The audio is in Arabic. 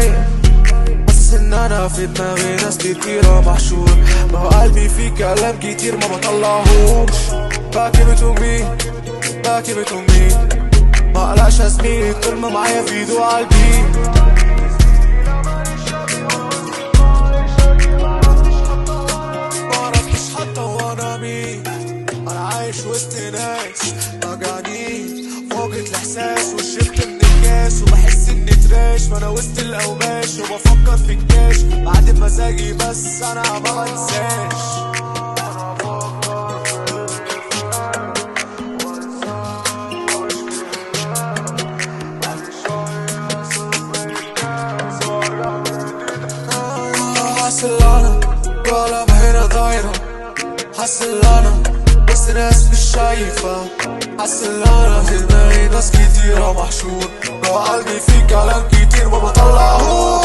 فايق، حاسس ان انا في دماغي ناس كتيرة محشور. ما هو قلبي فيه كلام كتير ما بطلعهوش. باكي بتومي ما قلقش يا زميلي طول ما معايا فيديو عالبيت. معرفتش حتى وانا مين، انا عايش وسط ناس مجانين، فوقت الاحساس وشربت من الكاس وبحس اني تراش. ما انا وسط الاوباش وبفكر في الكاش بعد بمزاجي بس انا ما بنساش. حاسس ان انا ولا هنا دايرة، حاسس ان انا بس ناس مش شايفة، حاسس ان انا في دماغي ناس كتيرة محشور. جوا قلبي فيه كلام كتير ما بطلعهوش.